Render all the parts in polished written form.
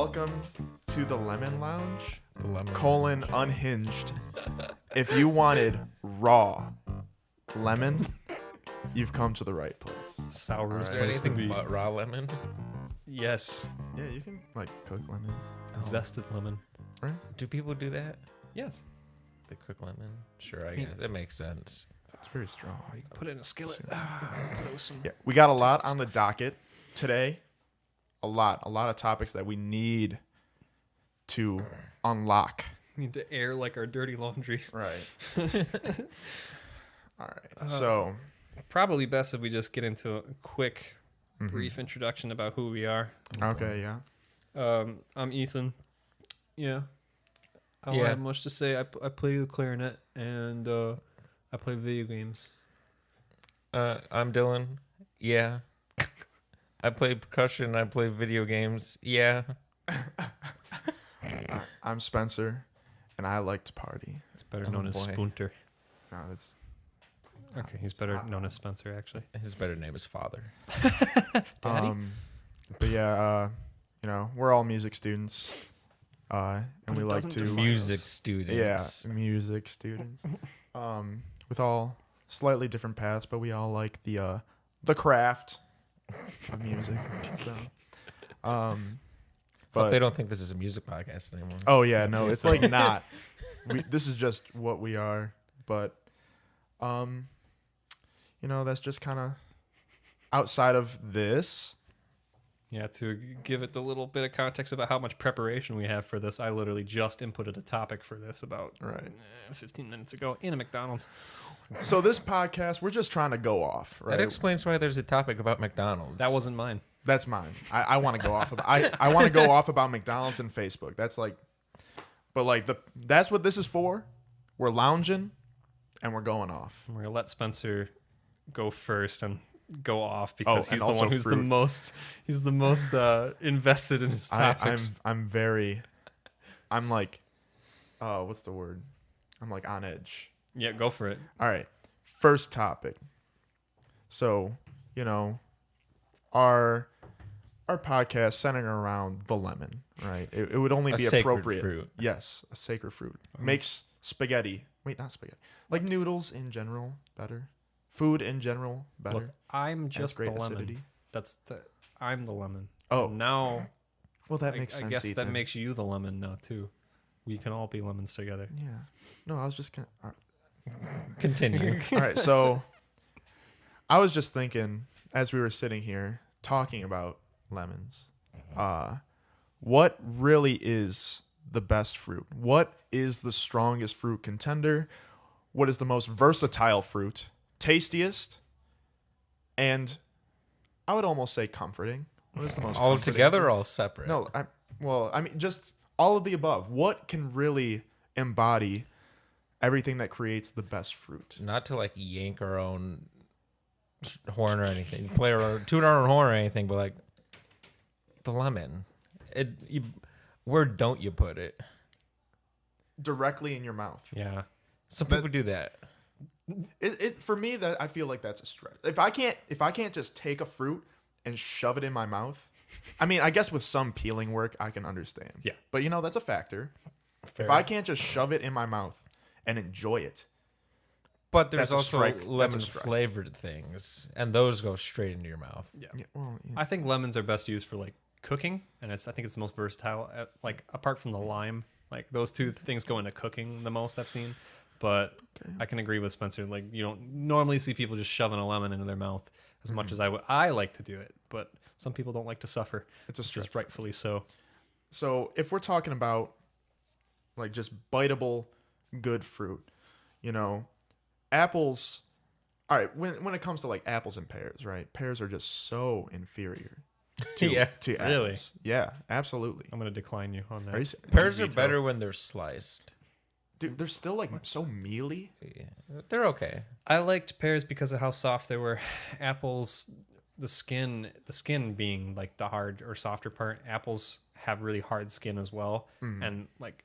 Welcome to the Lemon Lounge, The lemon. Unhinged. If you wanted raw lemon, you've come to the right place. Sour Is is there place to anything be. but raw lemon? Yes, Yeah, you can like cook lemon, zested lemon. right? Do people do that? Yes, They cook lemon? Sure, I Yeah. guess. That makes sense. It's very strong. you can put it in a skillet. Yeah, we got a lot on the docket today. A lot of topics that we need to unlock. We need to air like our dirty laundry. Right. All right. So, Probably best if we just get into a quick, mhm. brief introduction about who we are. Okay, yeah. I'm Ethan. Yeah. I don't Yeah. have much to say. I play the clarinet and I play video games. I'm Dylan. Yeah. I play percussion. I play video games. Yeah. I'm Spencer, and I like to party. It's better Oh, known as boy. Spunter. No, that's Okay, he's better known as Spencer, actually. His better name is Father. Daddy? But yeah, we're all music students, and But we it like doesn't to define Music us. students. Yeah, music students. With all slightly different paths, but we all like the craft of music. So, But but they don't think this is a music podcast anymore. oh yeah, no, it's like not. This is just what we are, but that's just kind of outside of this. Yeah, to give it the little bit of context about how much preparation we have for this, I literally just inputted a topic for this about Right. 15 minutes ago in a McDonald's. So this podcast, we're just trying to go off, right? That explains why there's a topic about McDonald's. That wasn't mine. That's mine. I want to go off. I want to go off about McDonald's and Facebook. That's like, but like that's what this is for. We're lounging, and we're going off. We're gonna let Spencer go first and go off because and he's the also one who's fruit. the most invested in his topics. I'm like, what's the word? I'm like on edge. Yeah, go for it. All right, first topic. So our podcast centering around the lemon, right? It would only A be sacred appropriate. fruit. Yes, a sacred fruit. Makes spaghetti. Wait, not spaghetti. Like noodles in general better. Food in general better. Look, I'm Has just the great lemon. acidity. I'm the lemon. Oh. And now Well, that I makes sense. guess that Ethan. makes you the lemon now too. We can all be lemons together. Yeah. No, I was just gonna. Continue. All right, so I was just thinking as we were sitting here talking about lemons, what really is the best fruit? What is the strongest fruit contender? What is the most versatile fruit? Tastiest? And I would almost say comforting. What is the most All comforting together fruit? or all separate? No, I mean just all of the above. What can really embody everything that creates the best fruit? Not to like yank our own horn or anything, play our toot our own horn or anything, but like the lemon. Where don't you put it? Directly in your mouth. Yeah. Some That- people do that. It for me that I feel like that's a stretch. If I can't just take a fruit and shove it in my mouth, I mean, I guess with some peeling work I can understand. Yeah. But that's a factor. Fair. If I can't just shove it in my mouth and enjoy it, But there's That's a also strike. That's a lemon strike. flavored things, and those go straight into your mouth. Yeah. yeah, well, yeah. I think lemons are best used for like cooking, and I think it's the most versatile. Like apart from the lime, like those two things go into cooking the most I've seen. But Okay. I can agree with Spencer. Like you don't normally see people just shoving a lemon into their mouth as much as I like to do it. But some people don't like to suffer, It's a just stretch. rightfully so. So if we're talking about like just biteable good fruit, apples. All right, when it comes to like apples and pears, right? Pears are just so inferior to Yeah, to really? apples. Yeah, absolutely. I'm gonna decline you on that. Are you, Pears are veto. better when they're sliced. dude, they're still like so mealy. Yeah, they're okay. I liked pears because of how soft they were. Apples, the skin being like the hard or softer part. Apples have really hard skin as well, and like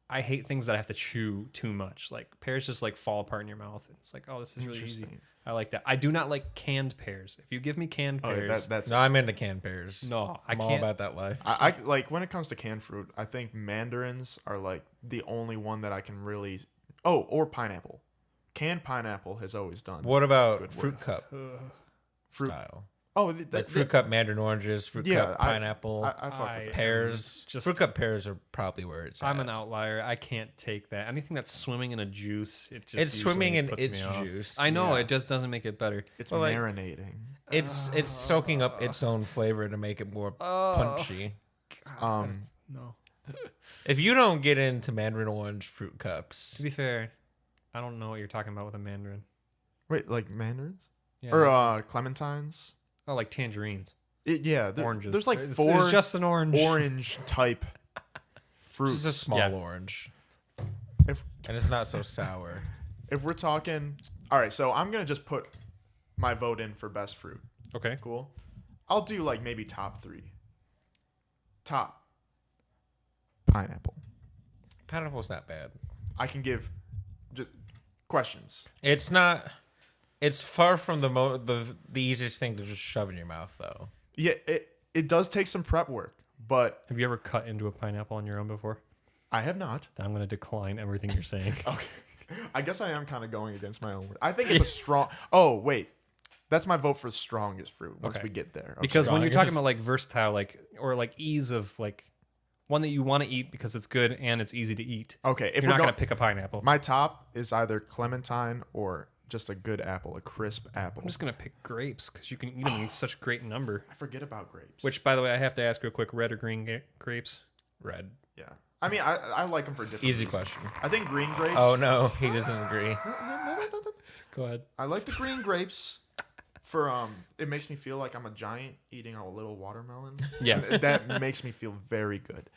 I hate things that I have to chew too much. Like pears just like fall apart in your mouth. It's like, oh, this is really easy. Interesting. I like that. I do not like canned pears. If you give me canned Oh, pears, that's No, I'm into canned pears. no, I I'm all can't. about that life. I like when it comes to canned fruit. I think mandarins are like the only one that I can really. Oh, or pineapple. Canned pineapple has always done. What about Good fruit work. cup Fruit- style? Oh, Like fruit cup mandarin oranges, fruit cup pineapple, I fuck with that. pears. just- Fruit cup pears are probably where it's at. I'm an outlier. I can't take that. Anything that's swimming in a juice, it just It's swimming usually in puts its me off. juice. I know Yeah. it just doesn't make it better. It's Well, like- marinating. It's soaking up its own flavor to make it more punchy. No. If you don't get into mandarin orange fruit cups, To be fair, I don't know what you're talking about with a mandarin. Wait, like mandarins Yeah. or clementines? oh, like tangerines, Oranges. oranges. There's like It's four just an orange. orange type this fruits. is a small Yeah. orange, If and it's not so sour. if we're talking, all right. So I'm gonna just put my vote in for best fruit. Okay. Cool. I'll do like maybe top 3. Top pineapple. Pineapple's not bad. I can give just questions. It's not. It's far from the easiest thing to just shove in your mouth, though. Yeah, it does take some prep work, but Have you ever cut into a pineapple on your own before? I have not. I'm going to decline everything you're saying. Okay. I guess I am kind of going against my own word. I think it's a strong. Oh wait, that's my vote for strongest fruit. Once Okay. we get there, okay. Because when you're talking Strongest. about like versatile, like or like ease of like one that you want to eat because it's good and it's easy to eat. Okay, if You're we're not going, going to pick a pineapple. my top is either clementine or just a good apple, a crisp apple. I'm just going to pick grapes because you can eat them in such a great number. I forget about grapes. Which, by the way, I have to ask real quick: red or green grapes? Red. Yeah, I mean, I like them for different. Easy reasons. question. I think green grapes. Oh no, he doesn't agree. Go ahead. I like the green grapes for it makes me feel like I'm a giant eating a little watermelon. Yes. That makes me feel very good.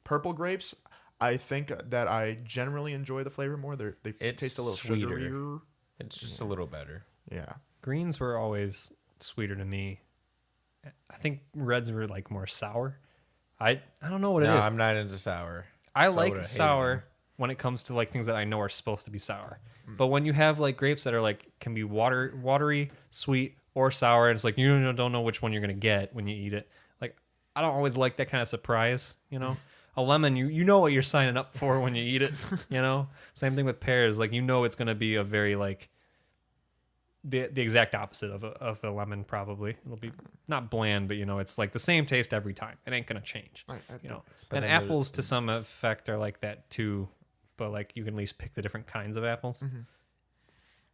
Purple grapes, I think that I generally enjoy the flavor more. They It's taste a little sweeter. sugarier. It's just a little better. Yeah. Greens were always sweeter to me. I think reds were like more sour. I don't know what No, it is. I'm not into sour. I So I like would've hated sour them. when it comes to like things that I know are supposed to be sour. But when you have like grapes that are like can be watery, sweet, or sour, it's like you don't know which one you're gonna get when you eat it. Like I don't always like that kind of surprise, you know. A lemon, you know what you're signing up for when you eat it, you know. Same thing with pears, like you know it's gonna be a very like the exact opposite of a lemon probably. It'll be not bland, but you know it's like the same taste every time. It ain't gonna change. I You know, But and then apples to some effect are like that too, but like you can at least pick the different kinds of apples.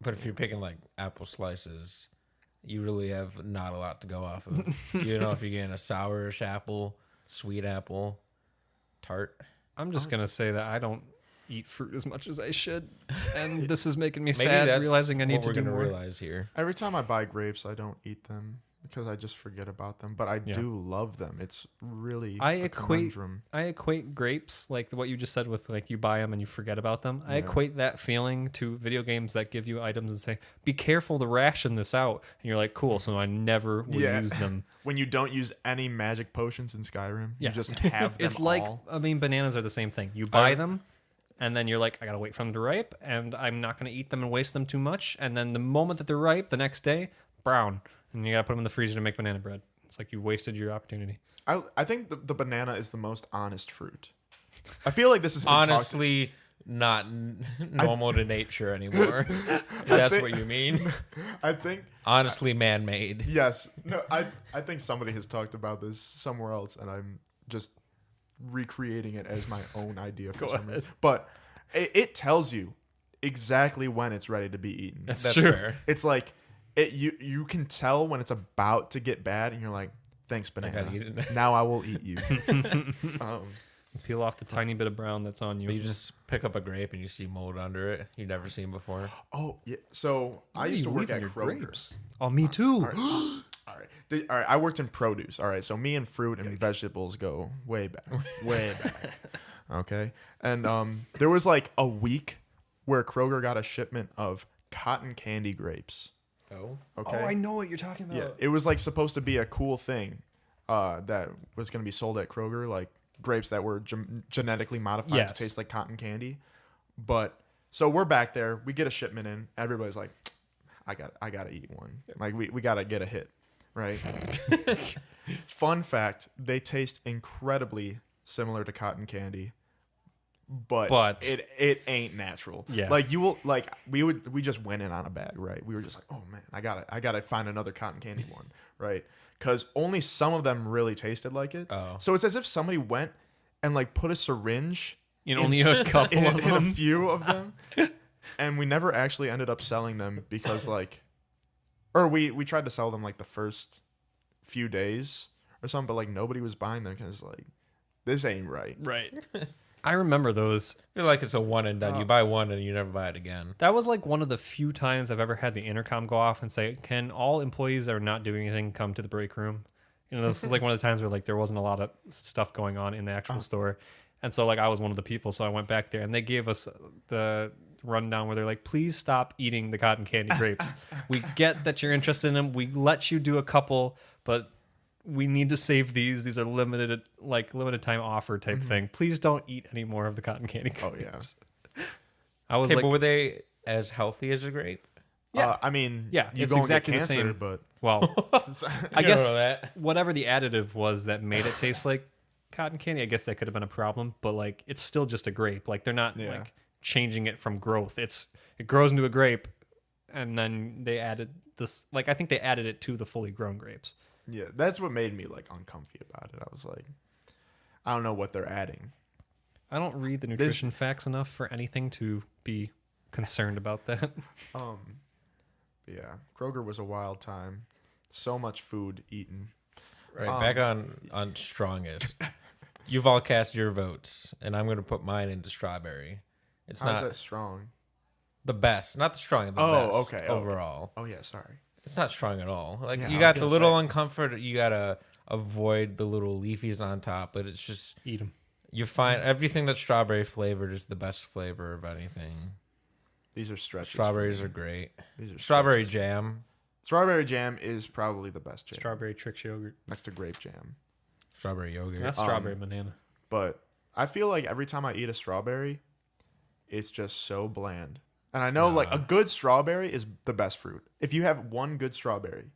But if you're picking like apple slices, you really have not a lot to go off of. You know, if you're getting a sourish apple, sweet apple, tart. I'm just gonna say that I don't eat fruit as much as I should, and this is making me Maybe sad that's realizing I need what to we're do gonna more. realize here. Every time I buy grapes, I don't eat them because I just forget about them. But I Yeah. do love them. It's really I a equate conundrum. I equate grapes like what you just said with like you buy them and you forget about them. I Yeah. equate that feeling to video games that give you items and say, "Be careful to ration this out," and you're like, "Cool," so I never will Yeah. use them. When you don't use any magic potions in Skyrim, Yes. you just have them It's like all. I mean, bananas are the same thing. You buy them, and then you're like, I gotta wait for them to ripe, and I'm not gonna eat them and waste them too much. And then the moment that they're ripe, the next day, brown, and you gotta put them in the freezer to make banana bread. It's like you wasted your opportunity. I think the banana is the most honest fruit. I feel like this is gonna talk to- Honestly, not normal to nature anymore. If that's think- what you mean. I think Honestly, man-made. yes. No, I think somebody has talked about this somewhere else, and I'm just recreating it as my own idea for some reason. But it tells you exactly when it's ready to be eaten. That's true. fair. It's like you can tell when it's about to get bad, and you're like, "Thanks, banana. gotta eat it. Now I will eat you." Peel off the tiny bit of brown that's on you. You just pick up a grape and you see mold under it you've never seen before. Oh yeah. So I used to work at Kroger. Oh, me too. All right. All right. I worked in produce. All right. So me and fruit and vegetables go way back. Way back. Okay. And there was like a week where Kroger got a shipment of cotton candy grapes. Oh. Okay. Oh, I know what you're talking about. Yeah. It was like supposed to be a cool thing that was going to be sold at Kroger. Like grapes that were genetically modified Yes. to taste like cotton candy. But so we're back there. We get a shipment in. Everybody's like, I gotta eat one. Like we gotta get a hit, right? Fun fact: they taste incredibly similar to cotton candy, but it ain't natural. Yeah. Like we just went in on a bag, right? We were just like, oh man, I gotta find another cotton candy one, right? Because only some of them really tasted like it. Oh. So it's as if somebody went and like put a syringe In only a couple of in a them. few of them, and we never actually ended up selling them because we tried to sell them like the first few days or something, but like nobody was buying them because like this ain't right. Right. I remember those. I feel like it's a one and done. You buy one and you never buy it again. That was like one of the few times I've ever had the intercom go off and say, "Can all employees that are not doing anything come to the break room?" You know, this is like one of the times where like there wasn't a lot of stuff going on in the actual store, and so like I was one of the people, so I went back there and they gave us the rundown where they're like, "Please stop eating the cotton candy grapes. We get that you're interested in them. We let you do a couple, but we need to save these. These are limited time offer type thing. Please don't eat any more of the cotton candy grapes." Oh yeah. I was Okay, like, but were they as healthy as a grape? Yeah. I mean, Yeah, you it's gonna exactly get the cancer, same. but well, I I don't guess know that. whatever the additive was that made it taste like cotton candy, I guess that could have been a problem. But like, it's still just a grape. Like they're not Yeah. like changing it from growth. It grows into a grape, and then they added this. Like I think they added it to the fully grown grapes. yeah, that's what made me like uncomfy about it. I was like, I don't know what they're adding. I don't read the nutrition facts enough for anything to be concerned about that. Yeah, Kroger was a wild time. So much food eaten. Right, back on strongest. You've all cast your votes, and I'm going to put mine into strawberry. It's How's not that strong? the best, not the strongest. The Oh, best okay. overall. Oh yeah, sorry. It's not strong at all. Like Yeah, you I got was the gonna little say. uncomfort. You gotta avoid the little leafies on top, but it's just Eat them. you find everything that's strawberry flavored is the best flavor of anything. These are stretches. for Strawberries me. are great. These are Strawberry stretches. jam. Strawberry jam is probably the best jam. Strawberry Trix yogurt. Next to grape jam. Strawberry yogurt. That's strawberry banana. But I feel like every time I eat a strawberry, it's just so bland. And I know like a good strawberry is the best fruit. If you have one good strawberry,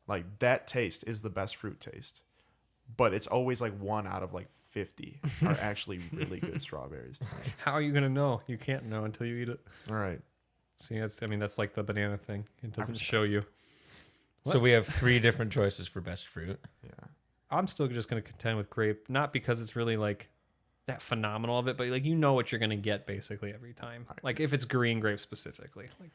like that taste is the best fruit taste. But it's always like one out of like 50 are actually really good strawberries. How are you gonna know? You can't know until you eat it. All right. See, that's like the banana thing. It doesn't respect show you. So we have 3 different choices for best fruit. Yeah. I'm still just gonna contend with grape, not because it's really like that phenomenal of it, but like you know what you're gonna get basically every time. Like if it's green grape specifically, like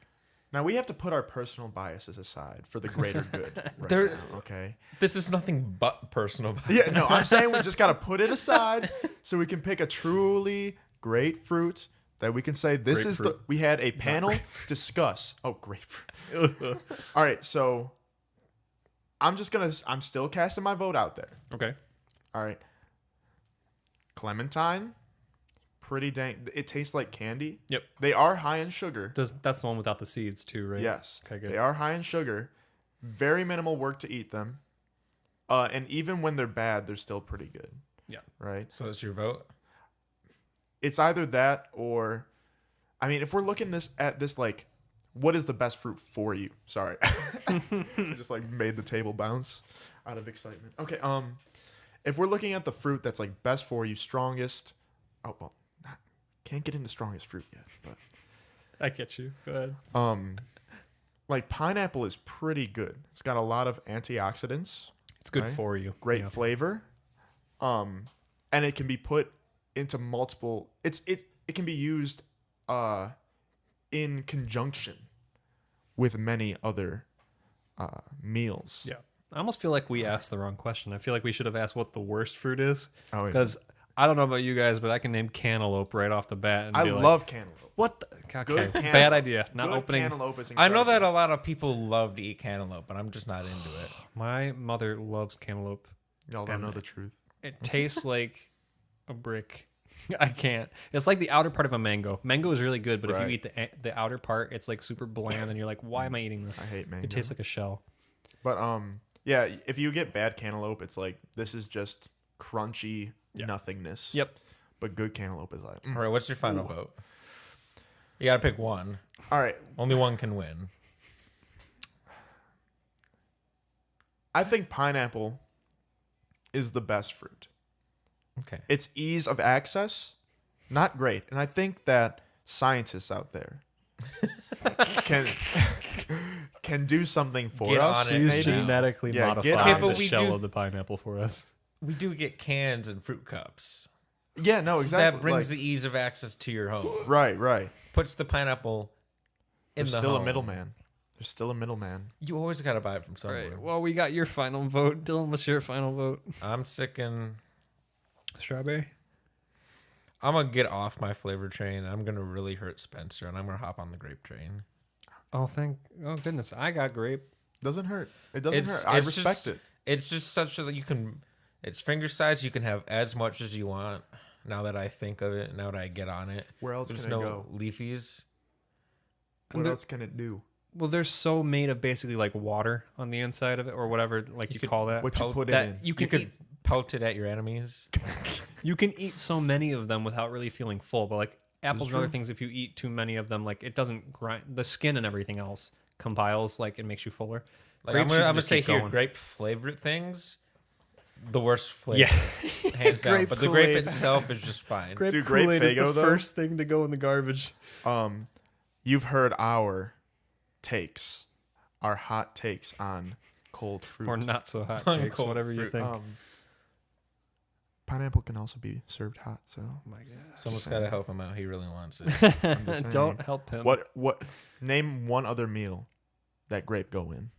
Now we have to put our personal biases aside for the greater good right There- now, okay? This is nothing but personal. Yeah, no, I'm saying we just got to put it aside so we can pick a truly great fruit that we can say this is the we had a panel discuss. Oh, grapefruit. All right, so I'm still casting my vote out there. okay. All right. Clementine, pretty dang. It tastes like candy. Yep. They are high in sugar. That's the one without the seeds too, right? Yes. Okay, good. They are high in sugar. Very minimal work to eat them. And even when they're bad, they're still pretty good. Yeah. Right? So that's your vote? It's either that or I mean, if we're looking at this like what is the best fruit for you? Sorry. Just like made the table bounce out of excitement. Okay, if we're looking at the fruit that's like best for you, strongest, can't get into strongest fruit yet, but I get you. Go ahead. like pineapple is pretty good. It's got a lot of antioxidants, It's good right? for you. great Yeah. flavor, and it can be put into multiple. It can be used in conjunction with many other meals. Yeah. I almost feel like we asked the wrong question. I feel like we should have asked what the worst fruit is. Oh, yeah. Because I don't know about you guys, but I can name cantaloupe right off the bat. And I be like, love cantaloupe. what? Okay, Good bad cantaloupe. idea. Not Good opening. cantaloupe is I know incredible. that a lot of people love to eat cantaloupe, but I'm just not into it. My mother loves cantaloupe. Y'all don't know the truth. It tastes like a brick. I can't. It's like the outer part of a mango. Mango is really good, but if you Right. eat the outer part, it's like super bland, and you're like, why am I eating this? I hate mango. It tastes like a shell. But yeah, if you get bad cantaloupe, it's like this is just crunchy nothingness. Yep. But good cantaloupe is like. All right, what's your final vote? You got to pick one. All right. Only one can win. I think pineapple is the best fruit. Okay. Its ease of access, not great. And I think that scientists out there can do something for Get us. on it. Please maybe. genetically Yeah, modify get on the it. We shell do- of the pineapple for us. We do get cans and fruit cups. Yeah, no, exactly. That brings like, the ease of access to your home. right. Puts the pineapple in There's the still home. a middleman. There's still a middleman. You always got to buy it from somewhere. Right. Well, we got your final vote. Dylan, what's your final vote? I'm sticking. Strawberry. I'm gonna get off my flavor train. I'm gonna really hurt Spencer, and I'm gonna hop on the grape train. Oh, goodness. I got grape. Doesn't hurt. It doesn't hurt. I respect just, it. It's just such that you can. It's finger size. You can have as much as you want. Now that I think of it, now that I get on it, Where else there's can no it go? leafies. What else can it do? Well, they're so made of basically like water on the inside of it, or whatever like you call that. What you put it that in. you You can could eat, pelt it at your enemies. you can eat so many of them without really feeling full. But like apples and other true. things, if you eat too many of them, like it doesn't grind. The skin and everything else compiles, like it makes you fuller. Like Grapes, I'm you can gonna just say keep here, going. grape flavored things, the worst flavor, Yeah. hands down. Grape But the grape Kool-Aid. itself is just fine. Grape Dude, grape Kool-Aid is the Faygo, though? first thing to go in the garbage. You've heard our takes, our hot takes on cold fruit. Or not so hot On takes, cold whatever you fruit. think. Pineapple can also be served hot. So Oh my god. Someone's got to help him out. He really wants it. I'm just saying. Don't help him. What? Name one other meal that grape go in.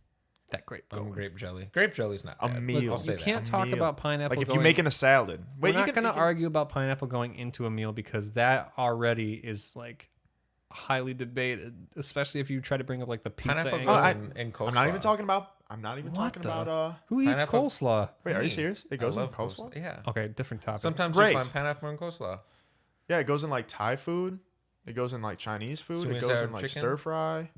That grape go in. Grape jelly. Grape jelly's not A bad. meal. I'll say You that. can't A talk meal. about pineapple. Like if going, you're making a salad. we're Wait, not you going to can argue about pineapple going into a meal because that already is like highly debated, especially if you try to bring up like the pizza. Pineapple angle. goes I- in coleslaw. I'm not even talking about. What the- about. Who eats Pineapple- coleslaw? Wait, are you Me. serious? It I goes in love coleslaw. Yeah. Okay, different topic. Sometimes Great. you find pineapple in coleslaw. Yeah, it goes in like Thai food. It goes in like Chinese food. Sweet It and goes sour in like chicken? stir fry.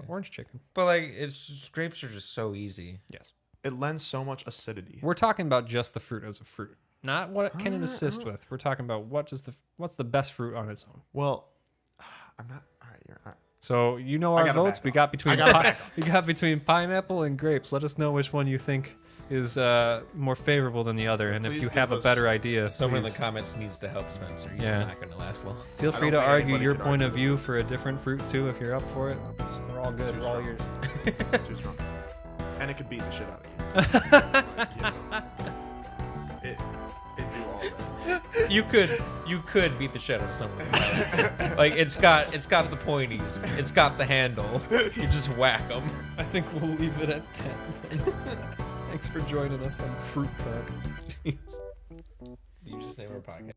Orange chicken. But like, it's just, grapes are just so easy. Yes. It lends so much acidity. We're talking about just the fruit as a fruit, not what can it assist with. We're talking about what's the best fruit on its own. Well, I'm not. All right, you're all right. So you know I our gotta votes. back We off. got between I gotta back off. we got between pineapple and grapes. Let us know which one you think is more favorable than the other, and if Please you give have a us- better idea, Someone in the please comments needs to help Spencer. He's Yeah. not going to last long. feel I free don't to think argue anybody your could point of argue. view for a different fruit too. If you're up for it, we're all good. We're all strong. yours. Too strong. And it could beat the shit out of you. Like, you know, it do all that. You could beat the shit out of someone. Like it's got the pointies. It's got the handle. You just whack them. I think we'll leave it at that. Thanks for joining us on Fruit Talk. Jeez. You just name our podcast.